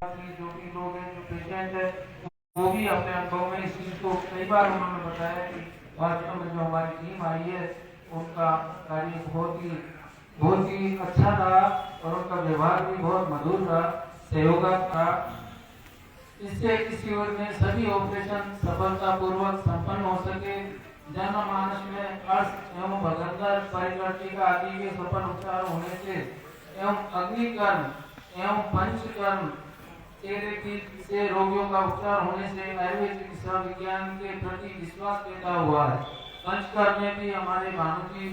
जो भी लोग हैं, जो पेशेंट है, वो भी अपने अनुभव में इस चीज को कई बार उन्होंने बताया कि वास्तव में जो हमारी टीम आई है उनका कार्य बहुत ही अच्छा रहा और उनका व्यवहार भी बहुत मधुर रहा, सहयोगात्मक रहा। इससे इस शिविर में सभी ऑपरेशन सफलतापूर्वक संपन्न हो सके। जनमानस में अर्श एवं भगंदर परिवर्तिका आदि के सफल उपचार होने से एवं अग्निकर्म एवं पंचकर्म थेरेपी से रोगियों का उपचार होने से आयुर्वेद चिकित्सा विज्ञान के प्रति विश्वास पैदा हुआ है। पंचकर्म में भी हमारे भानु जी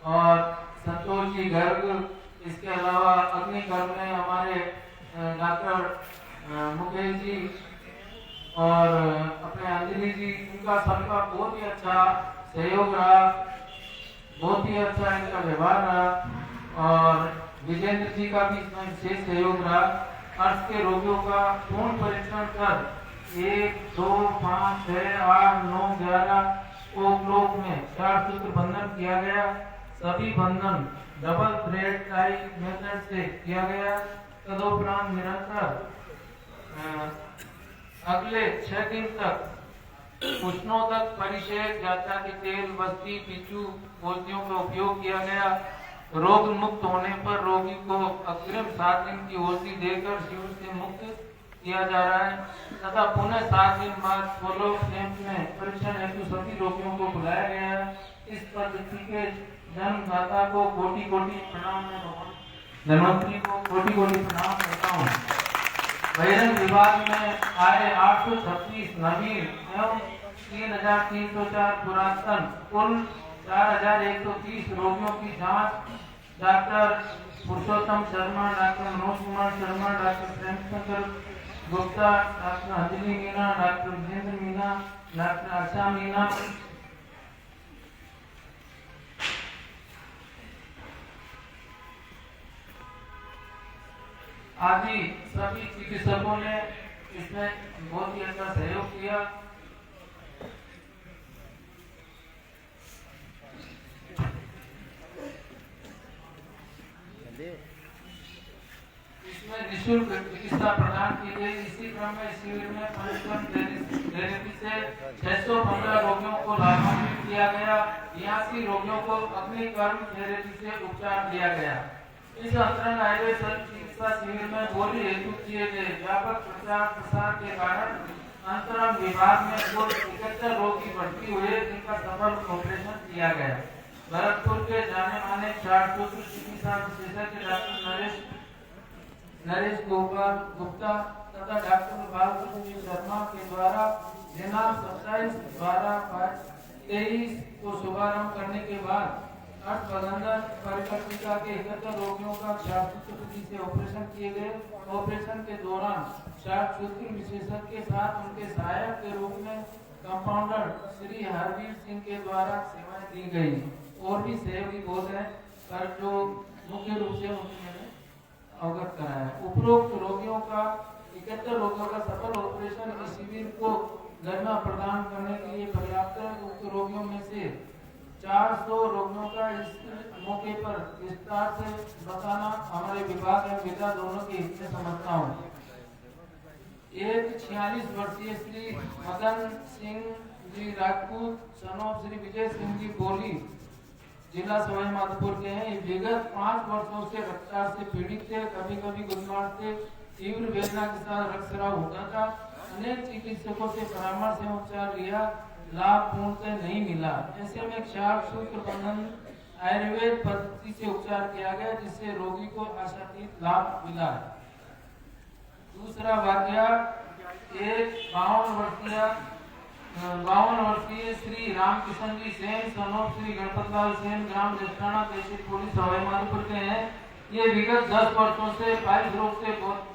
और संतोष जी गर्ग, इसके अलावा अग्निकर्म में हमारे डॉक्टर मुकेश जी और अपने अंजलि जी, इनका सबका बहुत ही अच्छा सहयोग रहा, बहुत ही अच्छा इनका व्यवहार रहा और विजेंद्र जी का भी इसमें विशेष सहयोग रहा। अर्थ के रोगियों का पूर्ण परीक्षण कर 1, 2, 5, 6, 8, 9, 11 ओक्लोक में 4 सूत्र बंधन किया गया। सभी बंधन डबल थ्रेड टाई मेथड से किया गया। तदुपरांत निरंतर अगले 6 दिन तक उष्णोदक परिषेक, जाचा के तेल, बस्ती, पिचू औषधियों का उपयोग किया गया। रोग मुक्त होने पर रोगी को अग्रिम 7 दिन की औषधि देकर शिविर से मुक्त किया जा रहा है तथा पुनः 7 दिन बाद फॉलो कैंप में परीक्षण हेतु सभी रोगियों को बुलाया गया है। इस पद्धति के जन्मदाता को कोटि कोटि प्रणाम, धन्वंतरी को कोटि कोटि प्रणाम करता हूँ। बहिरंग विभाग में आए 836 नवीन एवं 3304 पुरातन कुल 4130 रोगियों की जांच doctor Purushottam Sharma, doctor Manoj Kumar Sharma, doctor Premshankar Gupta, doctor Anjali Meena, doctor Vijendra Meena, doctor Asha Meena आदि सभी चिकित्सकों ने इसमें बहुत ही अच्छा सहयोग किया। इसमें निःशुल्क चिकित्सा प्रदान की गई। इसी क्रम में शिविर में पंचकर्म थेरेपी से 615 रोगियों को लाभान्वित किया गया। 82 रोगियों को अग्निकर्म थेरेपी से उपचार दिया गया। इस अंतरंग आयुर्वेद चिकित्सा शिविर में बोली हेतु किए गए व्यापक प्रचार प्रसार के कारण अंतरंग विभाग में कुल 71 रोगी भर्ती हुए, जिनका सफल ऑपरेशन किया गया। भरतपुर के जाने माने 4 सूत्र चिकित्सा विशेषज्ञ डॉक्टर नरेश गोपाल गुप्ता तथा डॉक्टर बालकृष्ण शर्मा के द्वारा दिनांक 27/12/23 को शुभारंभ करने के बाद अर्थ भगंदर परिवर्तिका के 71 रोगियों का क्षारसूत्र से ऑपरेशन किए गए। ऑपरेशन के दौरान क्षारसूत्र विशेषज्ञ के साथ उनके सहायक के रूप में कंपाउंडर श्री हरवीर सिंह के द्वारा सेवाएं दी गई। और भी सहयोगी बहुत है, पर जो मुख्य रूप से उन्होंने अवगत कराया। उपरोक्त रोगियों का 71 रोगियों का सफल ऑपरेशन इस शिविर को गरिमा प्रदान करने के लिए पर्याप्त है। उक्त रोगियों में से 400 रोगियों का इस मौके पर विस्तार से बताना हमारे विभाग एवं विधा दोनों के हित में समझता हूँ। एक 46 वर्षीय श्री मदन सिंह जी राजपूत, सनोफ श्री विजय सिंह जी बोली, जिला सवाई माधोपुर के हैं। विगत 5 वर्षों से रक्तचाप से पीड़ित थे। कभी कभी गुदमार से तीव्र वेदना के साथ रक्तस्राव होता था। अनेक चिकित्सकों से परामर्श एवं उपचार लिया, लाभ पूर्णतः नहीं मिला। ऐसे में क्षारसूत्र बंधन आयुर्वेद पद्धति से उपचार किया गया, जिससे रोगी को आशातीत लाभ मिला। दूसरा वाक्य, एक 52 वर्षीय श्री रामकिशन जी सेन, सनोफ श्री गणपतलाल सेन, ग्राम जस्टाना, तहसील पुलिस सवाई माधोपुर के हैं। ये विगत 10 वर्षों से पाइल्स रोग से बहुत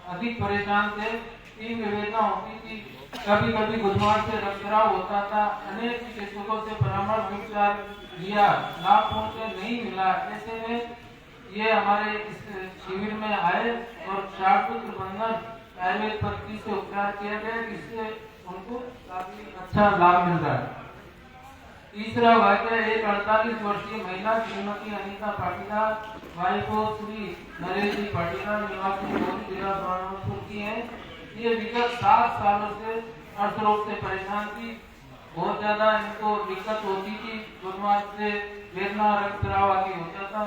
अधिक परेशान थे। तीव्र वेदना होती थी, कभी कभी गुदमार से रक्तस्राव होता था। अनेक चिकित्सकों से परामर्श उपचार लिया, लाभ पूर्णतः नहीं मिला। ऐसे में ये हमारे इस शिविर में आए और क्षारसूत्र बंधन आयुर्वेद पद्धति से उपचार किया गया, जिससे उनको काफी अच्छा लाभ मिल रहा है। तीसरा वाक्य एक 48 वर्षीय महिला श्रीमती अनीता पाटीदार वाइफ ऑफ श्री नरेश जी पाटीदार निवासी मोदी जिला बुरहानपुर की है। ये विगत 7 सालों से अर्थ रोग से परेशान थी। बहुत ज्यादा इनको दिक्कत होती थी, गुरुवार से वेदना रक्तस्राव आदि होता था।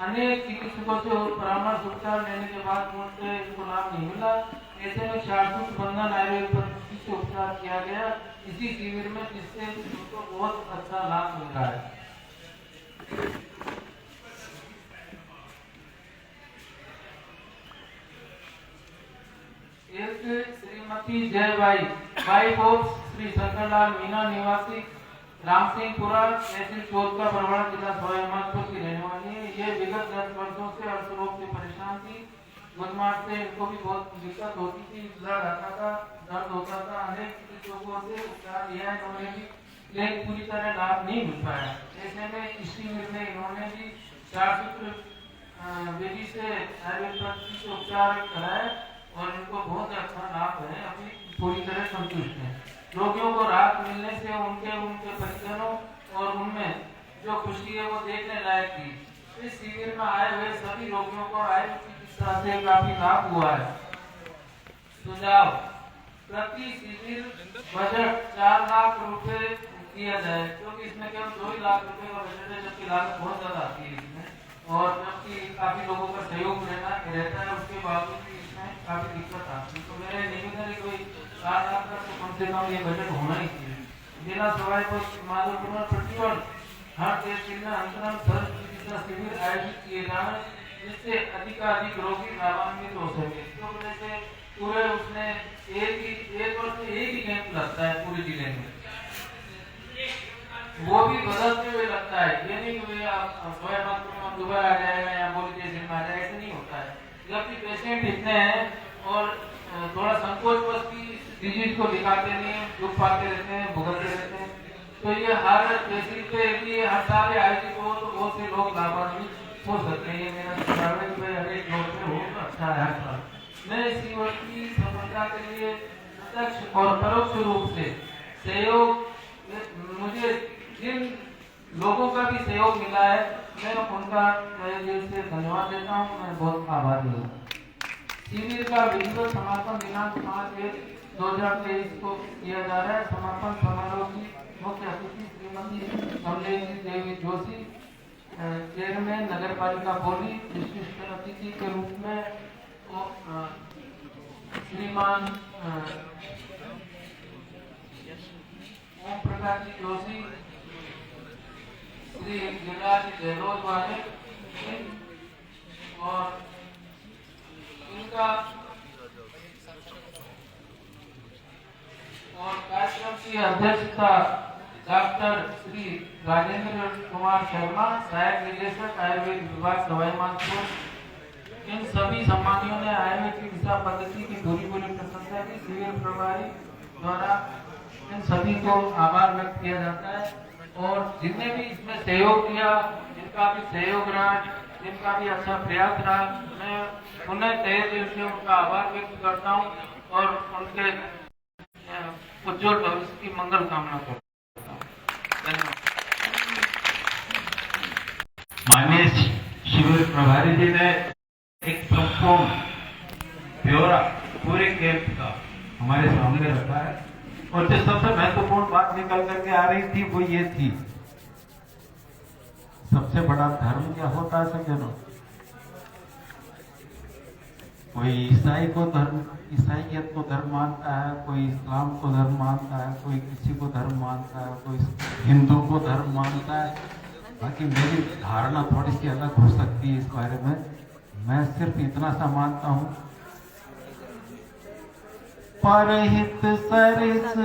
अनेक चिकित्सकों से परामर्श उपचार लेने के बाद उनसे इनको लाभ नहीं मिला। ऐसे में शाश्वत बंधन आयुर्वेद पद्धति से उपचार किया गया इसी शिविर में, जिससे उनको बहुत अच्छा लाभ मिल रहा है। एक श्रीमती जयबाई वाइफ ऑफ श्री शंकरलाल मीना निवासी रामसिंहपुरा तहसील चौथ का परवाड़ा जिला सोयामानपुर की रहने वाली है। ये विगत 10 वर्षों से अर्थ रोग से परेशान थी। गुरुवार से इनको भी बहुत दिक्कत होती थी, ब्लड आता था, दर्द होता था। अनेक चिकित्सकों से उपचार लिया है इन्होंने भी, लेकिन पूरी तरह लाभ नहीं मिल पाया। ऐसे में इस शिविर में इन्होंने भी शाश्वत विधि से आयुर्वेद पद्धति से उपचार कराया और इनको बहुत अच्छा लाभ है, अभी पूरी तरह संतुष्ट है। रोगियों को राहत मिलने से उनके परिजनों और उनमें जो खुशी है वो देखने लायक थी। इस शिविर में आए हुए सभी रोगियों को आयुर्वेद चिकित्सा से काफी लाभ हुआ है। सुझाव: प्रति शिविर बजट 4 लाख रुपए किया जाए, क्योंकि इसमें केवल 2 लाख रुपए का बजट है, जबकि लागत बहुत ज्यादा आती है इसमें। और जबकि काफी लोगों का सहयोग रहता है, उसके बावजूद भी इसमें काफी दिक्कत आती है। तो मेरे निवेदन है कोई 4 लाख का तो कम से कम ये बजट होना ही चाहिए। जिला सवाई को माधोपुर प्रतिवर्ष हर तहसील में अंतरम सर्व चिकित्सा शिविर आयोजित किए जाए, जिससे अधिकाधिक रोगी लाभान्वित हो सके। तो जैसे पूरे उसमें एक वर्ष में एक ही कैंप लगता है पूरे जिले में, वो भी बदलते हुए लगता है। ये नहीं कि आप दोबारा आ जाएगा या बोली जैसे में आ जाएगा, ऐसे नहीं होता है। जबकि पेशेंट इतने हैं और थोड़ा संकोच बस की डिजीज को दिखाते नहीं है, दुख पाते रहते हैं, भुगतते रहते हैं। तो ये हर पेशेंट पे यदि हर साल आयोजित हो तो बहुत से लोग लाभान्वित हो सकते हैं। ये मेरा सुझाव है कि हर एक लोग पे हो तो अच्छा है हर साल। मैं इस शिविर की सफलता के लिए प्रत्यक्ष और परोक्ष रूप से सहयोग, मुझे जिन लोगों का भी सहयोग मिला है मैं उनका तहे दिल से धन्यवाद देता हूँ। मैं बहुत आभारी हूँ। शिविर का विधिवत समापन दिनांक 5/1/2023 को किया जा रहा है। समापन समारोह की मुख्य अतिथि श्रीमती कमलेश देवी जोशी, चेयरमैन नगर पालिका बोली, विशिष्ट अतिथि के रूप में श्रीमान ओम प्रकाश जी जोशी, श्री गिरिराज जयरोज वाले और इनका और कार्यक्रम की अध्यक्षता डॉक्टर श्री राजेंद्र कुमार शर्मा, सहायक निदेशक आयुर्वेद विभाग दवाई मानपुर। इन सभी सम्मानियों ने आयुर्वेद चिकित्सा पद्धति की पूरी प्रशंसा की। शिविर प्रभारी द्वारा इन सभी को आभार व्यक्त किया जाता है और जिनने भी इसमें सहयोग दिया, जिनका भी सहयोग रहा, जिनका भी अच्छा प्रयास रहा, मैं उन्हें तहे दिल से उनका आभार व्यक्त करता हूँ और उनके उज्ज्वल भविष्य की मंगल कामना करता हूँ। धन्यवाद। माननीय शिविर प्रभारी जी ने एक संपूर्ण ब्यौरा पूरे कैंप का हमारे सामने रखा है और जो सबसे महत्वपूर्ण बात निकल करके आ रही थी वो ये थी, सबसे बड़ा धर्म क्या होता है सज्जनों? कोई ईसाई को धर्म, ईसाइयत को धर्म मानता है, कोई इस्लाम को धर्म मानता है, कोई किसी को धर्म मानता है, कोई हिंदू को धर्म मानता है। बाकी मेरी धारणा थोड़ी सी अलग हो सकती है इस बारे में। मैं सिर्फ इतना सा मानता हूं, परहित सरिस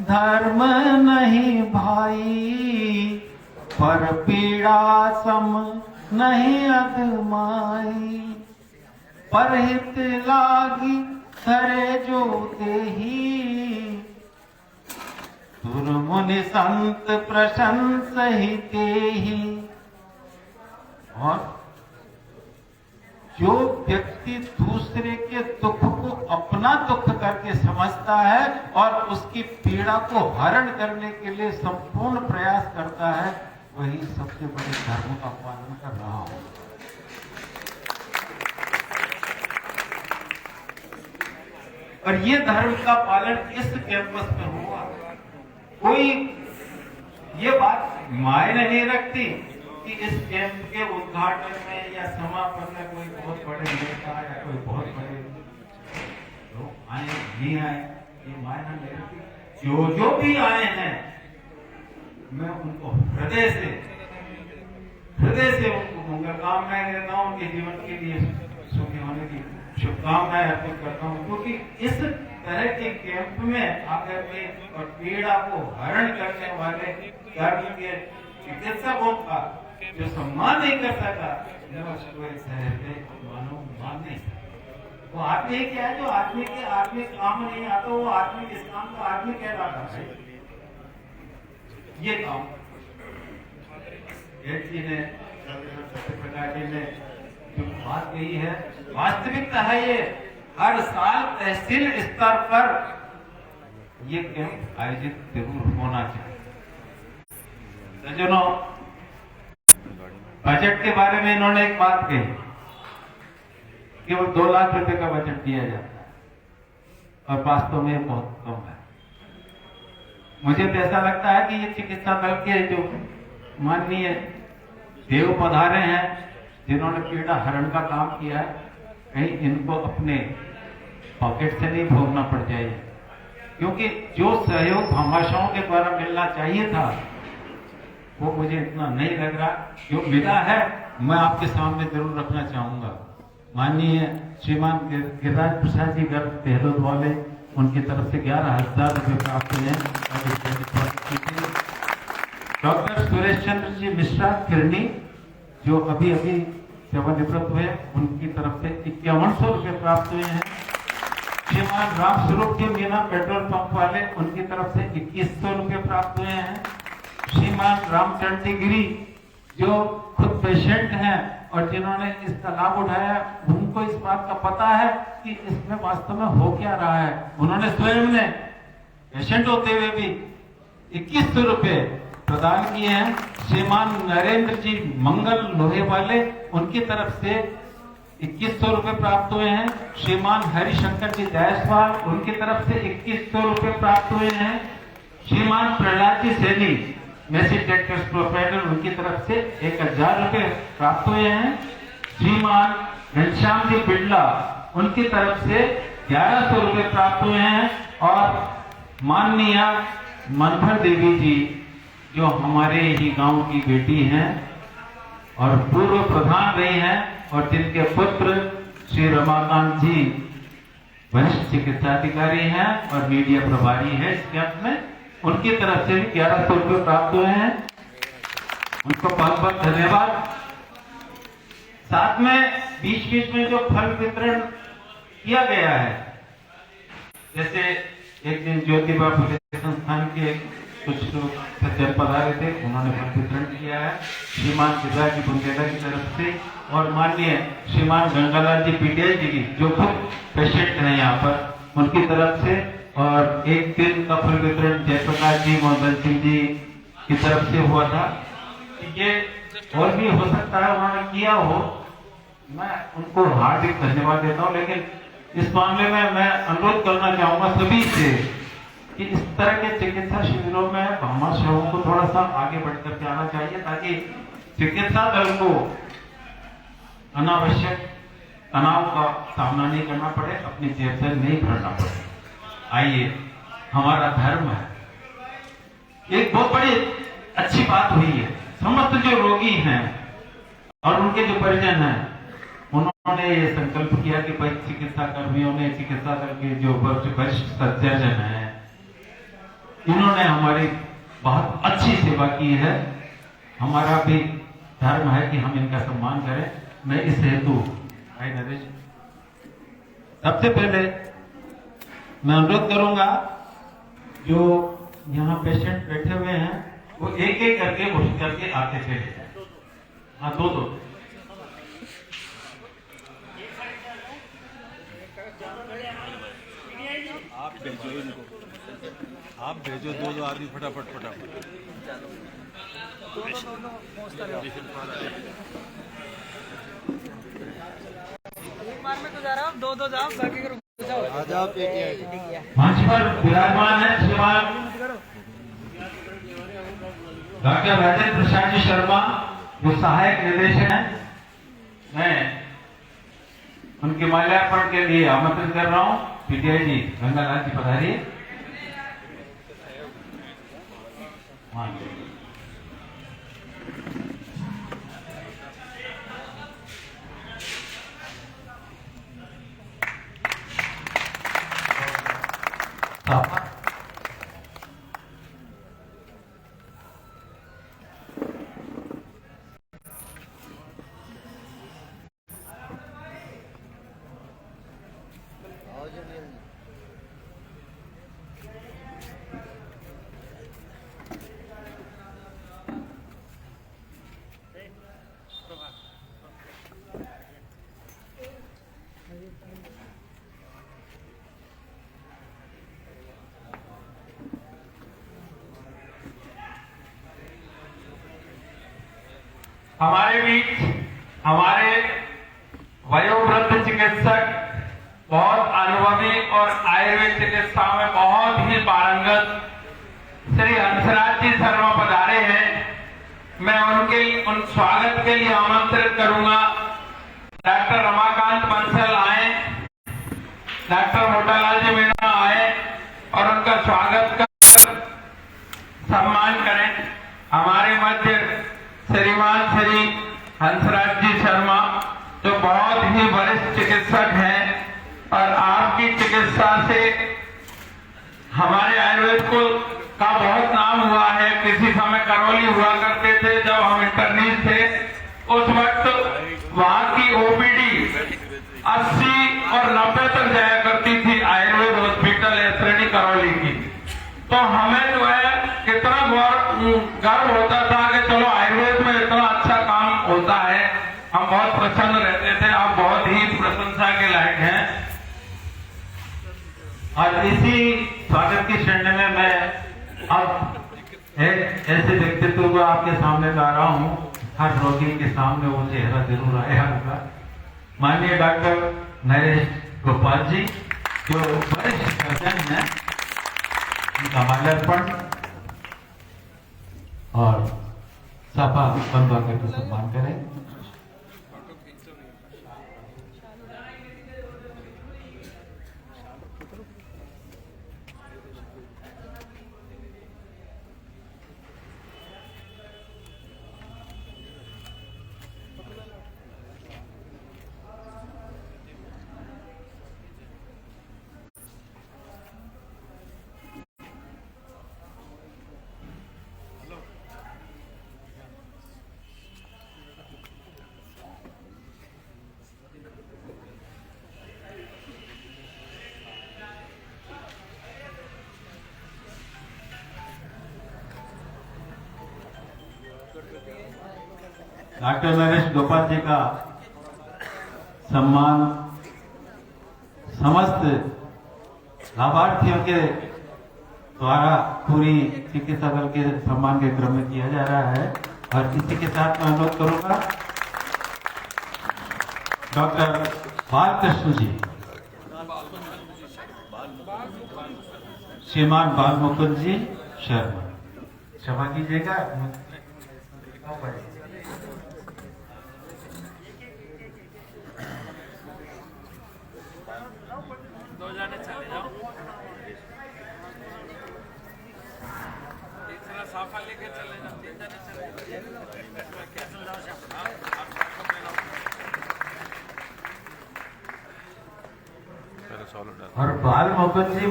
धर्म नहीं भाई, पर पीड़ा सम नहीं अधमाई, परहित लागी सरे जो देही, तुर मुनि संत प्रशंस ही तेहि। और जो व्यक्ति दूसरे के दुख को अपना दुख करके समझता है और उसकी पीड़ा को हरण करने के लिए संपूर्ण प्रयास करता है, वही सबसे बड़े धर्म का पालन कर रहा हो। और ये धर्म का पालन इस कैंपस में हुआ। कोई ये बात मायने नहीं रखती कि इस कैंप के उद्घाटन में या समापन में कोई बहुत बड़े नेता या कोई बहुत बड़े लोग आए नहीं आए, ये मायना नहीं रखती। जो भी आए हैं, मैं उनको हृदय से उनको मंगल कामनाएं देता हूँ, उनके जीवन के लिए सुखी होने की शुभकामनाएं अर्पित करता हूँ। क्योंकि इस तरह के कैंप में आकर के और पीड़ा को हरण करने वाले धर्म के चिकित्सकों का जो सम्मान नहीं कर सका, मैं उसको इस शहर में मान नहीं सकता। वो आदमी क्या है जो आदमी के आदमी काम नहीं आता, वो आदमी किस काम का आदमी कहलाता है। ये काम जी ने सत्यप्रकाश जी ने जो बात कही है, वास्तविकता है। ये हर साल तहसील स्तर पर ये कैंप आयोजित जरूर होना चाहिए। सज्जनों, बजट के बारे में इन्होंने एक बात कही कि वो 2 लाख रुपए का बजट दिया जाता है और वास्तव में बहुत कम है। मुझे तो ऐसा लगता है कि ये चिकित्सा दल के जो माननीय देव पधारे हैं, जिन्होंने पीड़ा हरण का काम किया है, कहीं इनको अपने पॉकेट से नहीं भोगना पड़ जाए। क्योंकि जो सहयोग भामाशाहों के द्वारा मिलना चाहिए था, वो मुझे इतना नहीं लग रहा। जो मिला है मैं आपके सामने जरूर रखना चाहूंगा। माननीय श्रीमान गिरिराज प्रसाद जी गर्भ देहलोद वाले, उनकी तरफ से 11,000 रुपये प्राप्त हुए हैं। डॉक्टर सुरेश चंद्र जी मिश्रा किरनी, जो अभी सेवानिवृत्त हुए, उनकी तरफ से 5100 रुपये प्राप्त हुए हैं। श्रीमान राम स्वरूप जी मीना पेट्रोल पंप वाले, उनकी तरफ से 2100 रुपये प्राप्त हुए हैं। श्रीमान रामचंद्र गिरी, जो खुद पेशेंट हैं और जिन्होंने इसका लाभ उठाया, उनको इस बात का पता है कि इसमें वास्तव में हो क्या रहा है। उन्होंने स्वयं ने पेशेंट होते हुए भी 2100 रुपये प्रदान किए हैं। श्रीमान नरेंद्र जी मंगल लोहे वाले, उनकी तरफ से 2100 रुपये प्राप्त हुए हैं। श्रीमान हरिशंकर जी जायसवाल, उनकी तरफ से 2100 रुपये प्राप्त हुए हैं। श्रीमान प्रहलाद जी सैनी मैसेज प्रोप्राइटर, उनकी तरफ से 1000 रुपये प्राप्त हुए हैं। श्रीमान घनश्याम जी बिड़ला, उनकी तरफ से 1100 रुपये प्राप्त हुए हैं। और माननीय मनभर देवी जी, जो हमारे ही गांव की बेटी हैं और पूर्व प्रधान रही हैं, और जिनके पुत्र श्री रमाकांत जी वरिष्ठ चिकित्सा अधिकारी हैं और मीडिया प्रभारी है इस कैंप में, उनकी तरफ से भी 1100 रुपये प्राप्त हुए हैं। उनको बहुत बहुत धन्यवाद। साथ में बीच बीच में जो फल वितरण किया गया है, जैसे एक दिन ज्योतिबा फुले संस्थान के कुछ लोग सज्जन पधारे थे, उन्होंने फल वितरण किया है श्रीमान शिवराज जी बुंदेला की तरफ से, और माननीय श्रीमान गंगालाल जी पीटीआई जी की, जो खुद पेशेंट हैं यहाँ पर, उनकी तरफ से। और एक दिन का फल वितरण जयप्रकाश जी मोहन सिंह जी की तरफ से हुआ था। ये और भी हो सकता है उन्होंने किया हो, मैं उनको हार्दिक धन्यवाद देता हूँ। लेकिन इस मामले में मैं अनुरोध करना चाहूंगा सभी से कि इस तरह के चिकित्सा शिविरों में भामाशाहों को थोड़ा सा आगे बढ़ करके आना चाहिए, ताकि चिकित्सा दल को अनावश्यक तनाव का सामना नहीं करना पड़े, अपनी जेब से नहीं भरना पड़े। आइए, हमारा धर्म है। एक बहुत बड़ी अच्छी बात हुई है, समस्त जो रोगी हैं और उनके जो परिजन हैं, उन्होंने ये संकल्प किया कि भाई चिकित्सा कर्मियों ने, चिकित्सा दल के जो वरिष्ठ सदस्य हैं, इन्होंने हमारी बहुत अच्छी सेवा की है। हमारा भी धर्म है कि हम इनका सम्मान करें। मैं इस हेतु नरेश, सबसे पहले मैं अनुरोध करूंगा, जो यहाँ पेशेंट बैठे हुए हैं, वो एक एक करके घोषित करके आते थे। हाँ, दो आप भेजो इनको, आप भेजो दो आदमी फटाफट फटाफट। एक बार में तो जा रहा हूँ, दो जाओ बाकी करो जाओ। आ जाओ मंच पर विराजमान है श्रीमान डॉक्टर राजेंद्र प्रसाद जी शर्मा, जो सहायक निदेशक हैं। मैं उनके माल्यार्पण के लिए आमंत्रित कर रहा हूँ। पीटीआई जी गंगालाल जी पधारिए। हाँ। हमारे बीच हमारे वयोवृद्ध चिकित्सक, बहुत अनुभवी और आयुर्वेद चिकित्सा में बहुत ही पारंगत श्री हंसराज जी शर्मा पधारे हैं। मैं उन स्वागत के लिए आमंत्रित करूंगा। डॉक्टर रमाकांत बंसल आए, डॉक्टर मोटालाल जी मीणा आए और उनका स्वागत कर सम्मान करें। हमारे मध्य श्रीमान श्री हंसराज जी शर्मा, जो बहुत ही वरिष्ठ चिकित्सक हैं और आपकी चिकित्सा से हमारे आयुर्वेद को का बहुत नाम हुआ है। किसी समय करौली हुआ करते थे जब हम इंटर्नीज थे, उस वक्त वहां की ओपीडी 80 और 90 तक जाया करती थी आयुर्वेद हॉस्पिटल श्रेणी करौली की। तो हमें जो है कितना गर्व होता था कि चलो आयुर्वेद में इतना अच्छा काम होता है, हम बहुत प्रसन्न रहते थे। आप बहुत ही प्रशंसा के लायक हैं। और इसी स्वागत की श्रेणी में मैं अब एक ऐसे व्यक्तित्व को आपके सामने ला रहा हूं। हर रोगी के सामने वो चेहरा जरूर आया होगा। माननीय डॉक्टर नरेश गोपाल जी, जो वरिष्ठ सर्जन हैं, उनका माल्यार्पण और सभा बंद करके सम्मान करें। डॉक्टर नरेश गोपाल जी का सम्मान समस्त लाभार्थियों के द्वारा पूरी चिकित्सा दल के सम्मान के क्रम में किया जा रहा है। और इसी के साथ मैं अनुरोध करूंगा डॉक्टर बालकृष्ण जी, श्रीमान बाल मुकुंद जी शर्मा, क्षमा कीजिएगा। दो जाने चले जाओ, एक जरा साफा लेके चले जाओ, 3 जाने चले जाओ। क्या समझाओ और बाल मुकुंद जी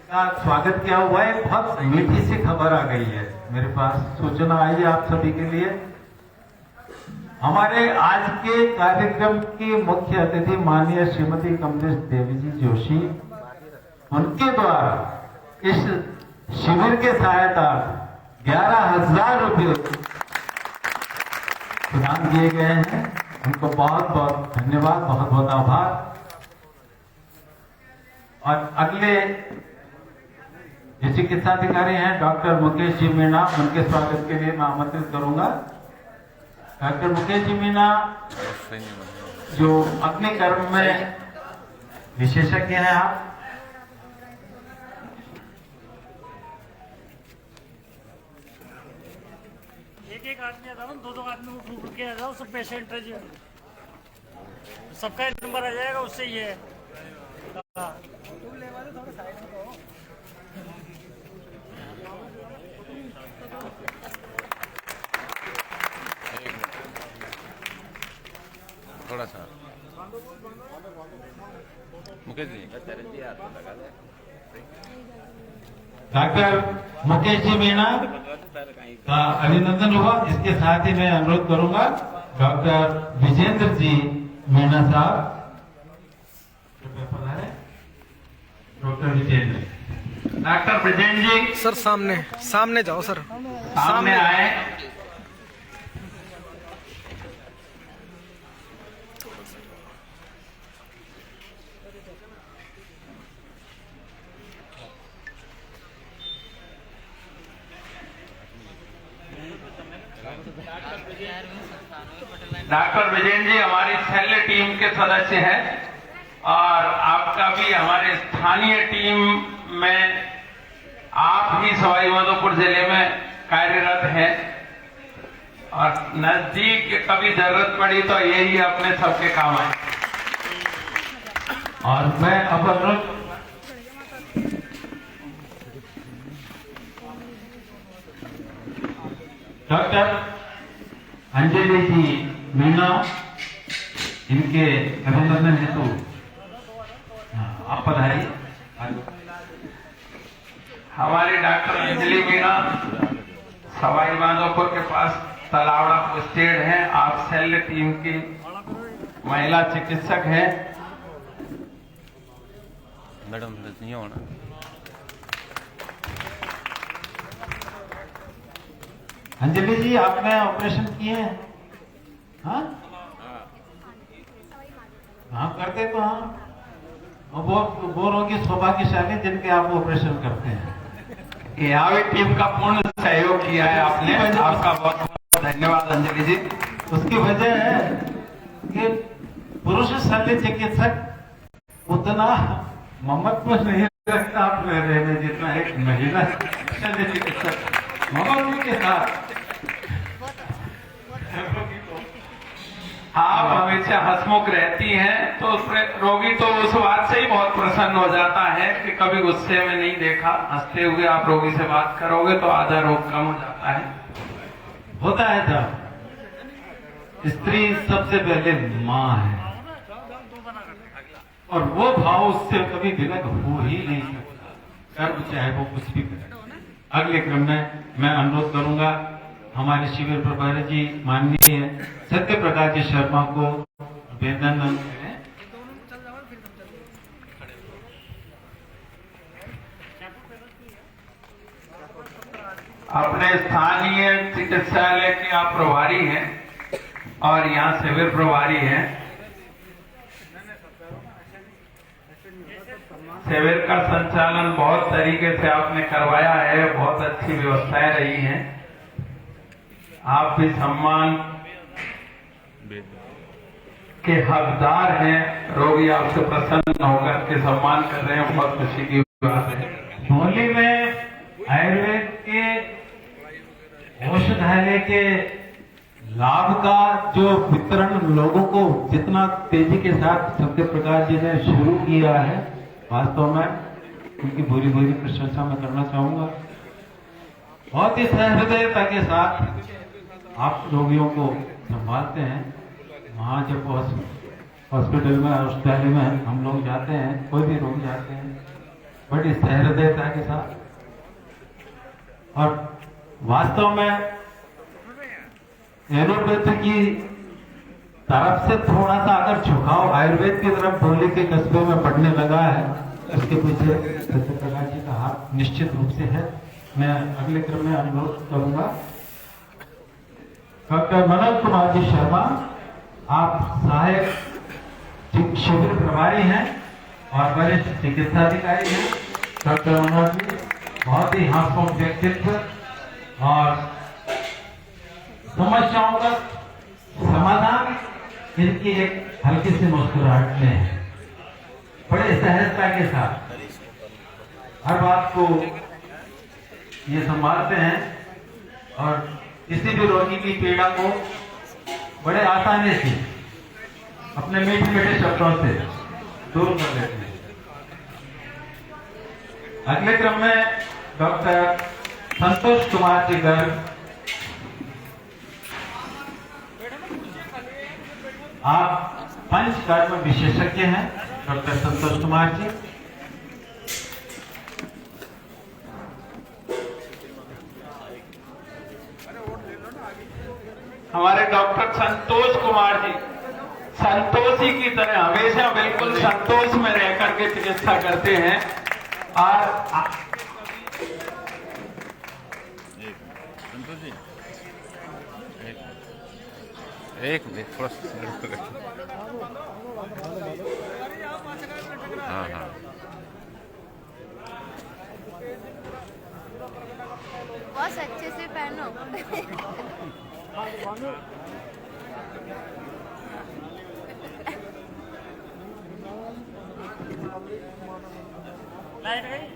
का स्वागत किया हुआ है। बहुत मीठी सी खबर आ गई है मेरे पास, सूचना आई है आप सभी के लिए। हमारे आज के कार्यक्रम की मुख्य अतिथि माननीय श्रीमती कमलेश देवी जी जोशी, उनके द्वारा इस शिविर के सहायता 11,000 रुपये प्रदान किए गए हैं। उनको बहुत बहुत धन्यवाद, बहुत बहुत आभार। और अगले जो चिकित्सा अधिकारी हैं डॉक्टर मुकेश जी मीणा, उनके स्वागत के लिए मैं आमंत्रित करूंगा। डॉक्टर मुकेश जी मीणा जो अग्निकर्म में विशेषज्ञ हैं। आप एक आदमी आता है, दो आदमी को ग्रुप किया जाता है, सब पेशेंट है जी, सबका नंबर आ जाएगा, उससे ये है। थोड़ा सा मुकेश जी डॉक्टर मुकेश जी मीणा का अभिनंदन हुआ। इसके साथ ही मैं अनुरोध करूंगा डॉक्टर विजेंद्र जी मीणा साहब, डॉक्टर विजेंद्र, डॉक्टर विजेंद्र जी सर सामने सामने जाओ सर, सामने आए। डॉक्टर विजेंद्र जी हमारी शल्य टीम के सदस्य हैं और आपका भी हमारे स्थानीय टीम में आप ही सवाई माधोपुर जिले में कार्यरत हैं और नजदीक कभी जरूरत पड़ी तो यही अपने सबके काम आए। और मैं अब अनुरोध डॉक्टर अंजलि जी मीणा, इनके अभिनंदन हेतु आप पधारी। हमारी डॉक्टर अंजलि मीणा सवाई माधोपुर के पास तलावड़ा पोस्टेड हैं। आप शल्य टीम की महिला चिकित्सक हैं। मैडम नहीं होना अंजलि जी आपने ऑपरेशन किए हैं? हाँ हाँ करते तो हाँ, वो रोगी सौभाग्यशाली जिनके आप ऑपरेशन करते हैं। यहाँ भी टीम का पूर्ण सहयोग किया है आपने, आपका बहुत बहुत धन्यवाद अंजलि जी। उसकी वजह है कि पुरुष शल्य चिकित्सक उतना ममत्व नहीं रखता अपने रहने जितना एक महिला शल्य चिकित्सक ममत्व के साथ आप हमेशा हंसमुख रहती हैं, तो रोगी तो उस बात से ही बहुत प्रसन्न हो जाता है कि कभी गुस्से में नहीं देखा। हंसते हुए आप रोगी से बात करोगे तो आधा रोग कम हो जाता है। होता है था। स्त्री सबसे पहले माँ है और वो भाव उससे कभी विलग हो ही नहीं सकता, कर्म चाहे वो कुछ भी करे। अगले क्रम में मैं अनुरोध करूंगा हमारे शिविर प्रभारी जी माननीय सत्य प्रकाश जी शर्मा को वेतन करें। अपने स्थानीय चिकित्सालय के आप प्रभारी हैं और यहाँ शिविर प्रभारी हैं। शिविर का संचालन बहुत तरीके से आपने करवाया है, बहुत अच्छी व्यवस्थाएं रही हैं। आप भी सम्मान के हकदार हैं। रोगी आपसे प्रसन्न होकर के सम्मान कर रहे हैं, बहुत खुशी की बात है। होली में आयुर्वेद के औषधालय के लाभ का जो वितरण लोगों को जितना तेजी के साथ सत्य प्रकाश जी ने शुरू किया है, वास्तव में उनकी भूरी भूरी प्रशंसा मैं करना चाहूंगा। बहुत ही सहृदयता के साथ आप रोगियों को संभालते हैं। वहाँ जब हॉस्पिटल में औषधालय में हम लोग जाते हैं, कोई भी रोगी जाते हैं, बड़ी सहृदयता के साथ। और वास्तव में आयुर्वेद की तरफ से थोड़ा सा अगर झुकाव आयुर्वेद की तरफ भोली के कस्बे में पड़ने लगा है, उसके पीछे सत्य प्रकाश जी का हाथ निश्चित रूप से है। मैं अगले क्रम में अनुरोध करूंगा डॉक्टर मनोज कुमार जी शर्मा, आप सहायक शिविर प्रभारी हैं और वरिष्ठ चिकित्सा अधिकारी हैं डॉक्टर मनोज जी, बहुत ही हास्यपूर्ण व्यक्तित्व और समस्याओं का समाधान इनकी एक हल्की सी मुस्कुराहट में है। बड़े सहजता के साथ हर बात को ये संभालते हैं और किसी भी रोगी की पीड़ा को बड़े आसानी से अपने मीठे मीठे शब्दों से दूर कर देते हैं। अगले क्रम में डॉक्टर संतोष कुमार जी गर्ग, आप पंचकर्म विशेषज्ञ हैं डॉक्टर संतोष कुमार जी। हमारे डॉक्टर संतोष कुमार जी संतोषी की तरह हमेशा बिल्कुल संतोष में रह करके चिकित्सा करते हैं। और संतोष जी एक मिनट थोड़ा सा हाँ हाँ बहुत अच्छे से पहनो। लाइट गई।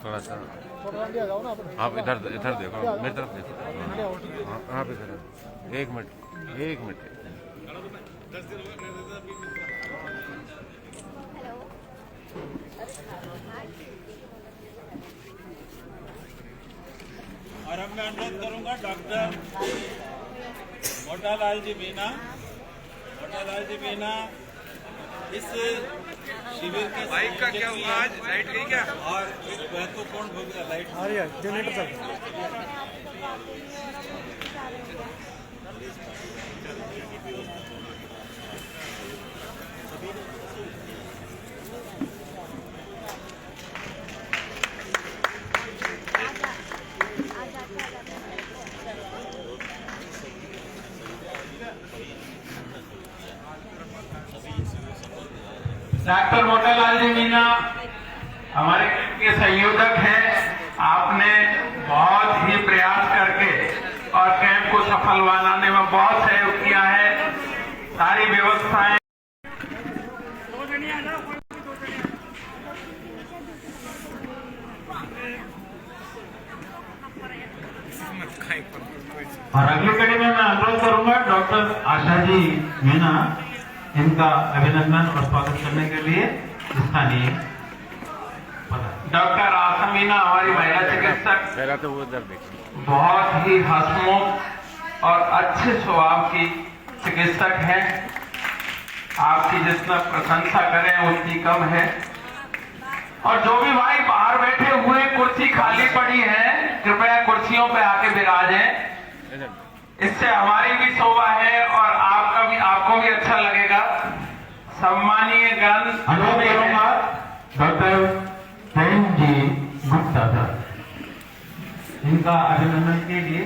थोड़ा सा आप इधर इधर देखो, मेरी तरफ देखो। हाँ आप इधर एक मिनट और अब मैं अनुरोध करूंगा डॉक्टर मोटालाल जी मीना इस शिविर के बाइक का क्या हुआ आज? लाइट गई क्या? और एक महत्वपूर्ण भूमिका लाइट जनरेटर चल डॉक्टर मोटालाल जी मीना हमारे कैंप के संयोजक हैं। आपने बहुत ही प्रयास करके और कैंप को सफल बनाने में बहुत सहयोग किया है। सारी व्यवस्थाएं दो जने आ जाओ, कोई भी दो जने। और अगली कड़ी में मैं अनुरोध करूंगा डॉक्टर आशा जी मीना, इनका अभिनंदन और स्वागत करने के लिए स्थानीय डॉक्टर आशा मीना हमारी महिला चिकित्सक, पहला तो वो उधर देखिए, बहुत ही हंसमुख और अच्छे स्वभाव की चिकित्सक हैं। आपकी जितना प्रशंसा करें उतनी कम है। और जो भी भाई बाहर बैठे हुए कुर्सी खाली पड़ी है, कृपया कुर्सियों पे आके विराजें। इससे हमारी भी शोभा है और आपको भी अच्छा लगेगा। सम्मानीय गण अनुरोध करूंगा डॉक्टर प्रेम जी गुप्ता सर, इनका अभिनंदन के लिए।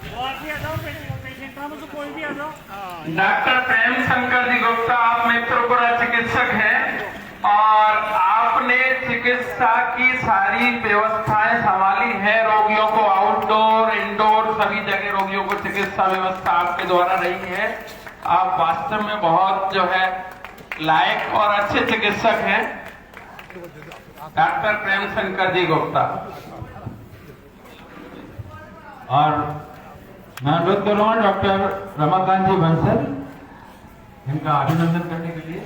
वो आप भी आ जाओ, पेशेंट में से कोई भी आ जाओ। डॉक्टर प्रेम शंकर जी गुप्ता, आप मित्रपुरा चिकित्सक हैं और आपने चिकित्सा की सारी व्यवस्थाएं संभाली है। रोगियों को आउटडोर इंडोर सभी जगह रोगियों को चिकित्सा व्यवस्था आपके द्वारा रही है। आप वास्तव में बहुत जो है लायक और अच्छे चिकित्सक हैं। डॉक्टर प्रेम शंकर जी गुप्ता। और मैं अनुरोध करूंगा डॉक्टर रमाकांत जी बंसल, इनका अभिनंदन करने के लिए।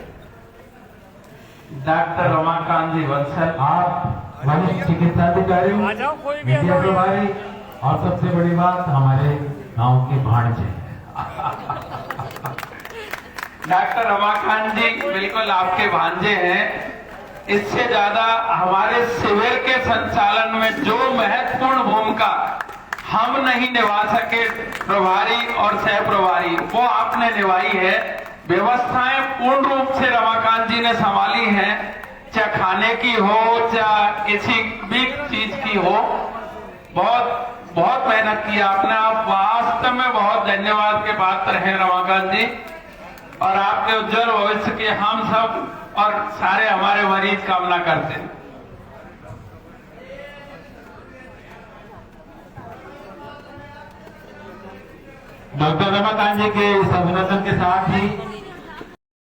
डॉक्टर रमाकांत जी बंसल, आप वरिष्ठ चिकित्सा अधिकारी, आ जाओ, कोई भी आ मीडिया जाओ। प्रभारी और सबसे बड़ी बात हमारे गांव के भाणजे। डॉक्टर रमाकांत जी बिल्कुल आपके भांजे हैं। इससे ज्यादा हमारे शिविर के संचालन में जो महत्वपूर्ण भूमिका हम नहीं निभा सके, प्रभारी और सह प्रभारी, वो आपने निभाई है। व्यवस्थाएं पूर्ण रूप से रमाकांत जी ने संभाली हैं, चाहे खाने की हो चाहे किसी भी चीज की हो। बहुत बहुत मेहनत की आपने, आप वास्तव में बहुत धन्यवाद के पात्र हैं रमाकांत जी, और आपके उज्जवल भविष्य की हम सब और सारे हमारे मरीज कामना करते हैं। डॉक्टर रमाकांत जी के इस अभिनंदन के साथ ही